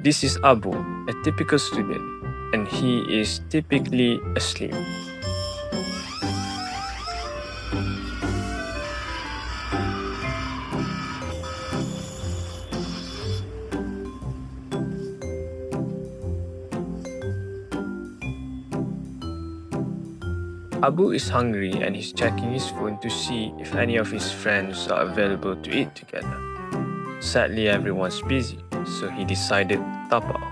This is Abu, a typical student, and he is typically asleep. Abu is hungry and he's checking his phone to see if any of his friends are available to eat together. Sadly, everyone's busy, so he decided Tapau.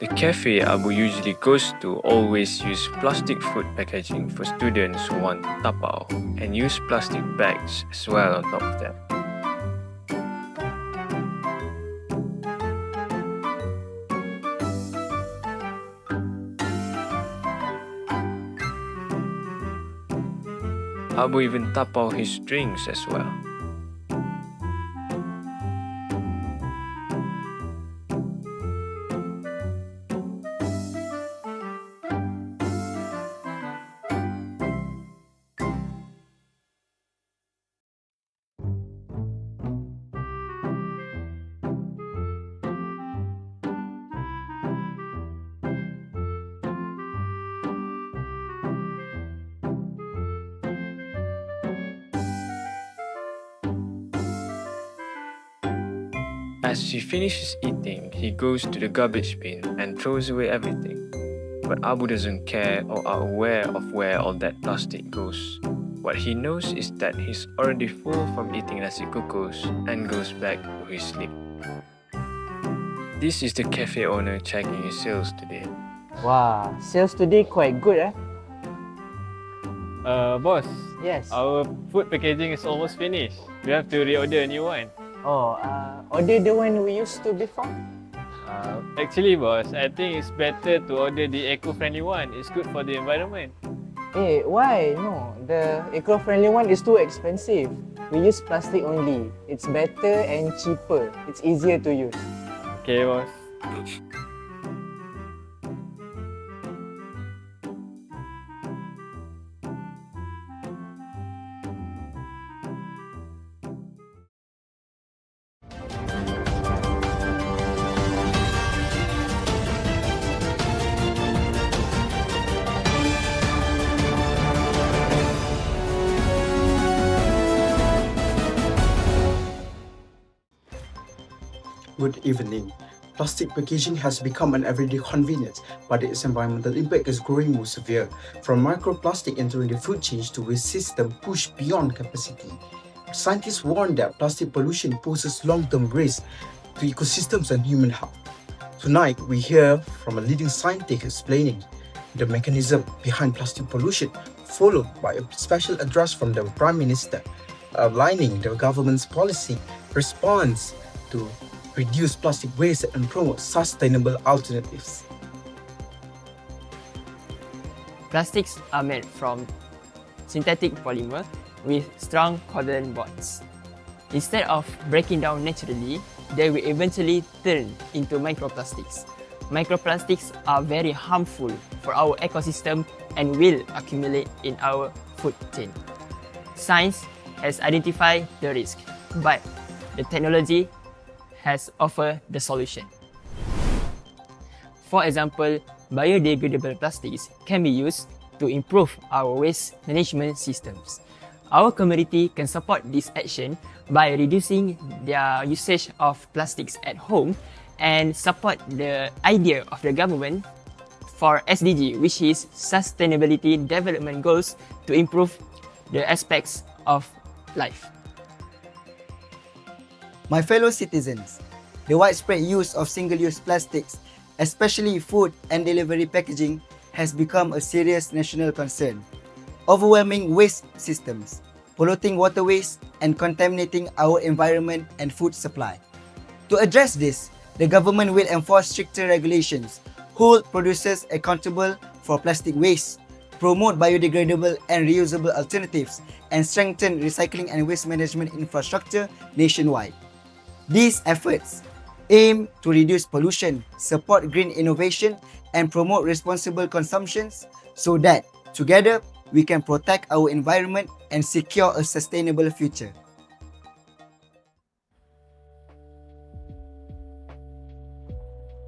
The cafe Abu usually goes to always use plastic food packaging for students who want Tapau and use plastic bags as well on top of that. Abu even tapau his drinks as well. As he finishes eating, he goes to the garbage bin and throws away everything. But Abu doesn't care or are aware of where all that plastic goes. What he knows is that he's already full from eating nasi kukus and goes back to his sleep. This is the cafe owner checking his sales today. Wow, sales today quite good, eh? Boss, Yes. our food packaging is almost finished. We have to reorder a new one. Oh, order the one we used to before? Actually, boss, I think it's better to order the eco-friendly one. It's good for the environment. Eh, why? No, the eco-friendly one is too expensive. We use plastic only. It's better and cheaper. It's easier to use. Okay, boss. Good evening. Plastic packaging has become an everyday convenience, but its environmental impact is growing more severe. From microplastic entering the food chain to waste system pushed beyond capacity. Scientists warn that plastic pollution poses long-term risks to ecosystems and human health. Tonight, we hear from a leading scientist explaining the mechanism behind plastic pollution, followed by a special address from the Prime Minister, outlining the government's policy response to reduce plastic waste and promote sustainable alternatives. Plastics are made from synthetic polymer with strong covalent bonds. Instead of breaking down naturally, they will eventually turn into microplastics. Microplastics are very harmful for our ecosystem and will accumulate in our food chain. Science has identified the risk, but the technology has offered the solution. For example, biodegradable plastics can be used to improve our waste management systems. Our community can support this action by reducing their usage of plastics at home and support the idea of the government for SDG, which is Sustainability Development Goals, to improve the aspects of life. My fellow citizens, the widespread use of single-use plastics, especially food and delivery packaging, has become a serious national concern, overwhelming waste systems, polluting waterways, and contaminating our environment and food supply. To address this, the government will enforce stricter regulations, hold producers accountable for plastic waste, promote biodegradable and reusable alternatives, and strengthen recycling and waste management infrastructure nationwide. These efforts aim to reduce pollution, support green innovation, and promote responsible consumptions so that, together, we can protect our environment and secure a sustainable future.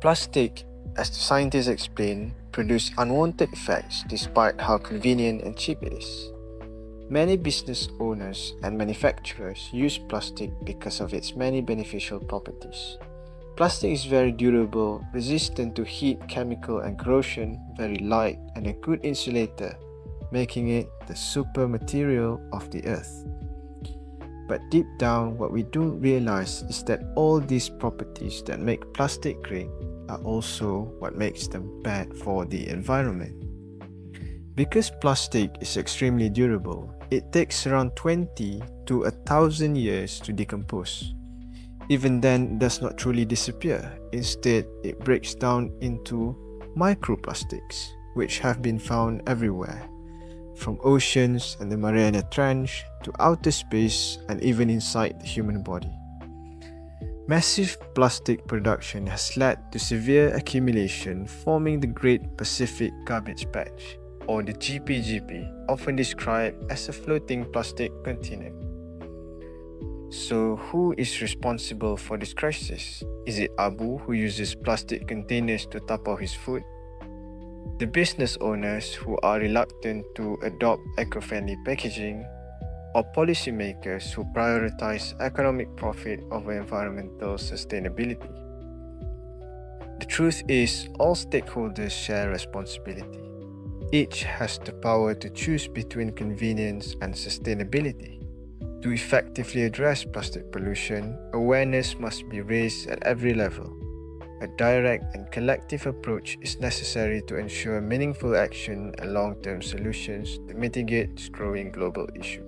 Plastic, as the scientists explain, produce unwanted effects despite how convenient and cheap it is. Many business owners and manufacturers use plastic because of its many beneficial properties. Plastic is very durable, resistant to heat, chemical and corrosion, very light and a good insulator, making it the super material of the earth. But deep down, what we don't realize is that all these properties that make plastic great are also what makes them bad for the environment. Because plastic is extremely durable, it takes around 20 to 1,000 years to decompose. Even then, it does not truly disappear. Instead, it breaks down into microplastics, which have been found everywhere, from oceans and the Mariana Trench to outer space and even inside the human body. Massive plastic production has led to severe accumulation, forming the Great Pacific Garbage Patch, or the GPGP, often described as a floating plastic continent. So who is responsible for this crisis? Is it Abu, who uses plastic containers to tapau his food? The business owners who are reluctant to adopt eco-friendly packaging? Or policymakers who prioritize economic profit over environmental sustainability? The truth is, all stakeholders share responsibility. Each has the power to choose between convenience and sustainability. To effectively address plastic pollution, awareness must be raised at every level. A direct and collective approach is necessary to ensure meaningful action and long-term solutions to mitigate this growing global issue.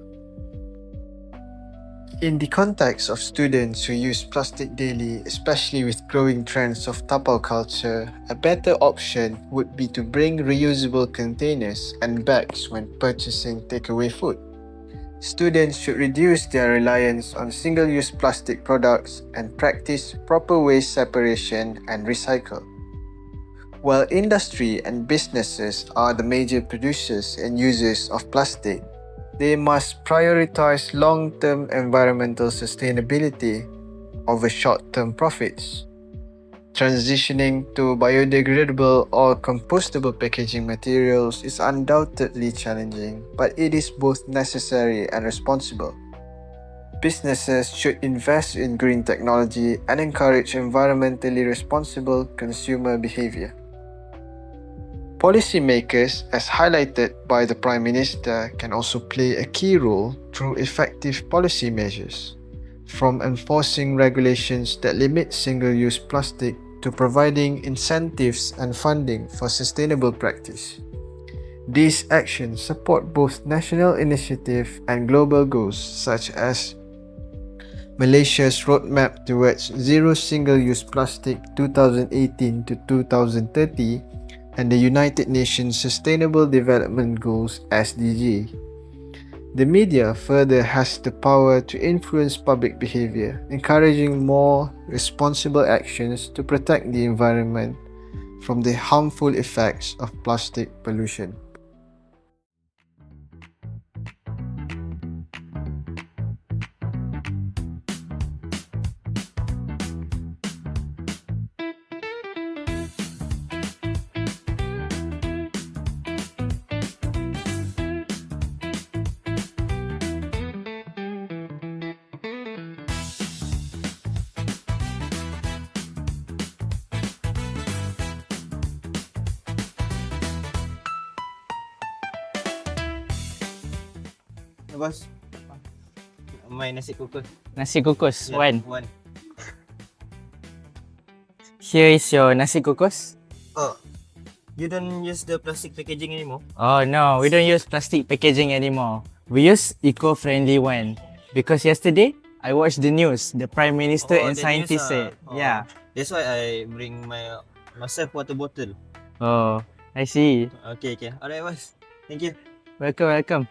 In the context of students who use plastic daily, especially with growing trends of tapau culture, a better option would be to bring reusable containers and bags when purchasing takeaway food. Students should reduce their reliance on single-use plastic products and practice proper waste separation and recycle. While industry and businesses are the major producers and users of plastic, they must prioritize long-term environmental sustainability over short-term profits. Transitioning to biodegradable or compostable packaging materials is undoubtedly challenging, but it is both necessary and responsible. Businesses should invest in green technology and encourage environmentally responsible consumer behavior. Policymakers, as highlighted by the Prime Minister, can also play a key role through effective policy measures, from enforcing regulations that limit single-use plastic to providing incentives and funding for sustainable practice. These actions support both national initiatives and global goals, such as Malaysia's roadmap towards zero single-use plastic 2018 to 2030 and the United Nations Sustainable Development Goals (SDG). The media further has the power to influence public behavior, encouraging more responsible actions to protect the environment from the harmful effects of plastic pollution. Bos, main nasi kukus. Nasi kukus, Yeah, one. One. Here is your nasi kukus. Oh, you don't use the plastic packaging anymore? Oh no, we don't use plastic packaging anymore. We use eco-friendly one. Because yesterday, I watched the news. The Prime Minister and the scientists news, said, yeah. That's why I bring myself water bottle. Oh, I see. Okay. Alright, boss. Thank you. Welcome.